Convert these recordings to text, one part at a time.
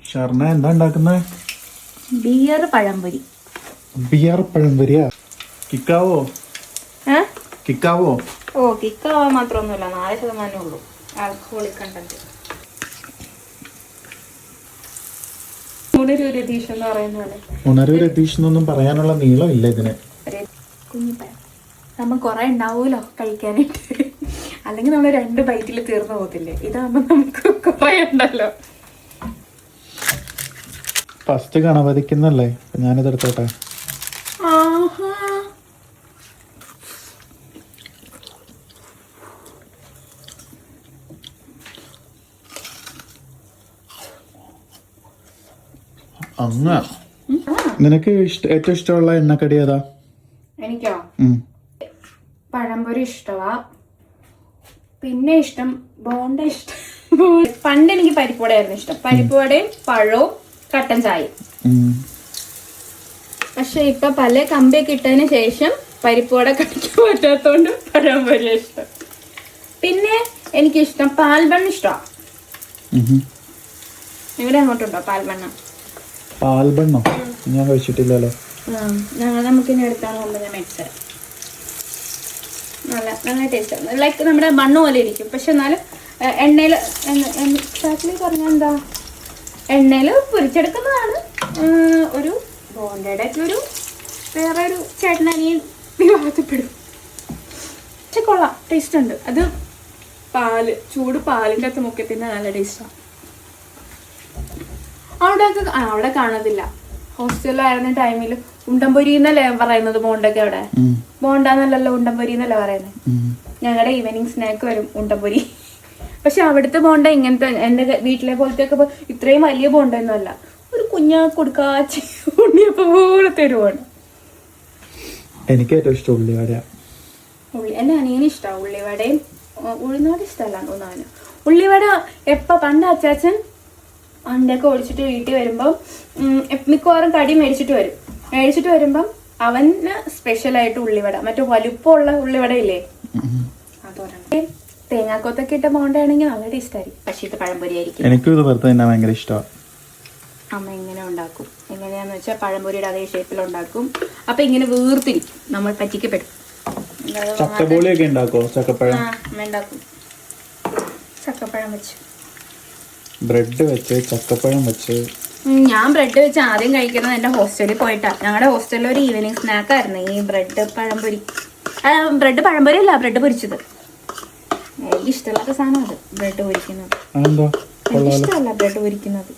ഷർണ എന്താ ഉണ്ടാക്കുന്നത്? ബിയർ പഴംപൊരി. ബിയർ പഴംപൊരിയാ? കിക്കാവോ? കിക്കാവോ? ഓ, കിക്കാവാൻ മാത്രമൊന്നുമില്ല, 4% ഉള്ളൂ ആൽക്കഹോളിക് കണ്ടന്റ്. ഉണരൂ രതീഷ് എന്ന് പറയുന്നത്. ഉണരൂ രതീഷ് എന്നൊന്നും പറയാനുള്ള നീളം ഇല്ല ഇതിന്. കുഞ്ഞിപ്പഴം നമ്മൾ കുറെ ഉണ്ടാവൂലോ കഴിക്കാനായിട്ട്. അല്ലെങ്കിൽ നമ്മൾ 2 ബൈറ്റിൽ തീർന്നു പോകത്തില്ലേ? ഇതാകുമ്പോ നമുക്ക് കുറെ ഉണ്ടല്ലോ. ഫസ്റ്റ് ഗണപതിക്കുന്നല്ലേ, ഞാനിത് എടുത്തോട്ടെ. അങ്ങ നിനക്ക് ഏറ്റവും ഇഷ്ടമുള്ള എണ്ണക്കടി ഏതാ? എനിക്കോ? പഴംപൊരി ഇഷ്ടമാ. പിന്നെ ഇഷ്ടം ബോണ്ട ഇഷ്ടം. പണ്ട് എനിക്ക് പരിപ്പുവടയായിരുന്നു ഇഷ്ടം. പരിപ്പുവടയും പഴവും കട്ടൻ ചായയും. പക്ഷെ ഇപ്പൊ പല കമ്പിയൊക്കെ ഇട്ടതിന് ശേഷം പരിപ്പുവട കഴിക്കാൻ പറ്റാത്തോണ്ട് പഴംപൊരി ഇഷ്ടം. പിന്നെ എനിക്കിഷ്ടം പാൽബണ്ണ് ഇഷ്ടമാണ്. ഇവിടെ അങ്ങോട്ടുണ്ടോ പാൽബണ്ണ? പാൽബണ്ണോ ഞാൻ കഴിച്ചിട്ടില്ലല്ലോ. നമുക്കിനി എടുത്താൽ ഞാൻ മേടിച്ചത് നല്ല ടേസ്റ്റ് ആണ്. ലൈക്ക് നമ്മുടെ മണ്ണ് പോലെ ഇരിക്കും. പക്ഷെ എന്നാലും എണ്ണയിൽ എക്സാക്ട്ലി പറഞ്ഞാൽ എന്താ, എണ്ണയിൽ പൊരിച്ചെടുക്കുന്നതാണ്. ഒരു ബോണ്ടയുടെ ഒരു വേറെ ഒരു ചേട്ടനനിയൻ വിവാഹത്തിൽപ്പെടും. പക്ഷെ കൊള്ളാം, ടേസ്റ്റ് ഉണ്ട്. അത് ചൂട് പാലിൻ്റെ അകത്ത് മുക്കി തിന്നാൻ നല്ല ടേസ്റ്റാണ്. അവിടെ കാണത്തില്ല. ഹോസ്റ്റലിലായിരുന്ന ടൈമിൽ ഉണ്ടംപൊരി എന്നല്ലേ പറയുന്നത് ബോണ്ടൊക്കെ. അവിടെ ബോണ്ടാന്നല്ലല്ലോ ഉണ്ടംപൊരി എന്നല്ലേ പറയുന്നത്. ഞങ്ങളുടെ ഈവനിങ് സ്നാക്ക് വരും ഉണ്ടംപൊരി. പക്ഷെ അവിടുത്തെ ബോണ്ട ഇങ്ങനത്തെ എൻ്റെ വീട്ടിലെ പോലത്തെ ഒക്കെ ഇത്രയും വലിയ ബോണ്ടൊന്നും അല്ല. ഒരു കുഞ്ഞാ കൊടുക്കാച്ചി ഉണ്ണിയപ്പം പോലെ തരുവാണ്. എനിക്ക് ഏറ്റവും ഇഷ്ടം ഉള്ളിവട. എൻ്റെ അനിയന് ഇഷ്ടമാണ് ഉള്ളിവടയും. ഉഴുന്നവട ഇഷ്ടമല്ല തോന്നാന്. ഉള്ളിവട പണ്ട് അച്ചാച്ചൻ വണ്ടിയൊക്കെ ഓടിച്ചിട്ട് വീട്ടിൽ വരുമ്പം മിക്കവാറും കടി മേടിച്ചിട്ട് വരുമ്പം അവന് സ്പെഷ്യലായിട്ട് ഉള്ളിവട, മറ്റേ വലുപ്പമുള്ള ഉള്ളിവട ഇല്ലേ, അതോടെ തേങ്ങാക്കൊത്തൊക്കെ ഇട്ട ബോണ്ടയാണെങ്കിൽ നല്ല ടേസ്റ്റ് ആയിരിക്കും. പക്ഷെ ഇത് പഴംപൊരി ആയിരിക്കും. എനിക്കും ഇത് വെറുതെ തന്നെ ഭയങ്കര ഇഷ്ടമാണ്. അമ്മ ഇങ്ങനെ ഉണ്ടാക്കും. എങ്ങനെയാന്ന് വെച്ചാൽ പഴംപൊരിയുടെ അതേ ഷേപ്പിൽ ഉണ്ടാക്കും. അപ്പൊ ഇങ്ങനെ വീർത്തിരിക്കും, നമ്മൾ പറ്റിക്കപ്പെടും. ചക്കപ്പോളിയൊക്കെ ഉണ്ടാക്കോ? ചക്കപ്പഴം ഉണ്ടാക്കും. ചക്കപ്പഴം വെച്ച്, ബ്രെഡ് വെച്ച്, ചക്കപ്പഴം വെച്ച്. ഞാൻ ബ്രെഡ് വെച്ച് ആദ്യം കഴിക്കുന്നത് എൻ്റെ ഹോസ്റ്റലിൽ പോയിട്ടാ. ഞങ്ങളുടെ ഹോസ്റ്റലിൽ ഒരു ഈവനിങ് സ്നാക്ക് ആയിരുന്നു ഈ ബ്രെഡ് പഴംപൊരി. ബ്രെഡ് പഴംപൊരി അല്ല, ബ്രെഡ് പൊരിച്ചത്. എനിക്ക് ഇഷ്ടമില്ലാത്ത സാധനം അത്, ബ്രെഡ് പൊരിക്കുന്നത്. എനിക്ക് ഇഷ്ടമല്ല ബ്രെഡ് പൊരിക്കുന്നത്.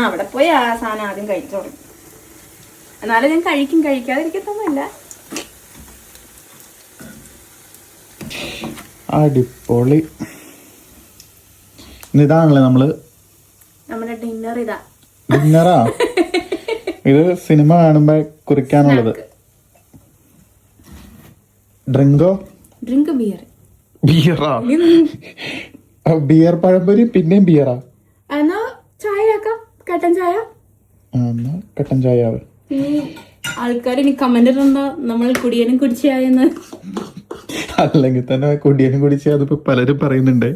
അവിടെ പോയി ആ സാധനം ആദ്യം കഴിച്ചു തുടങ്ങി. എന്നാലും ഞാൻ കഴിക്കാതിരിക്കത്തൊന്നുമില്ല. അടിപൊളി. ഇതാണല്ലേ നമ്മുടെ ഡിന്നർ. ഡിന്നറാ ഇത്? സിനിമ കാണുമ്പോ കുറിക്കാനുള്ളത്. ഡ്രിങ്കോ? ഡ്രിങ്ക് ബിയറാ? ബിയർ പഴംപൊരി പിന്നെയും ബിയറാ? എന്നാ ചായ ആക്കാം, കട്ടൻ ചായ. കട്ടൻ ചായ. ആൾക്കാർ ഇനി കമന്റ് ഇടണ്ട നമ്മൾ കുടിയനും കുടിച്ചായെന്ന്. അല്ലെങ്കിൽ തന്നെ കുടിയനും കുടിച്ച അതിപ്പോ പലരും പറയുന്നുണ്ട്.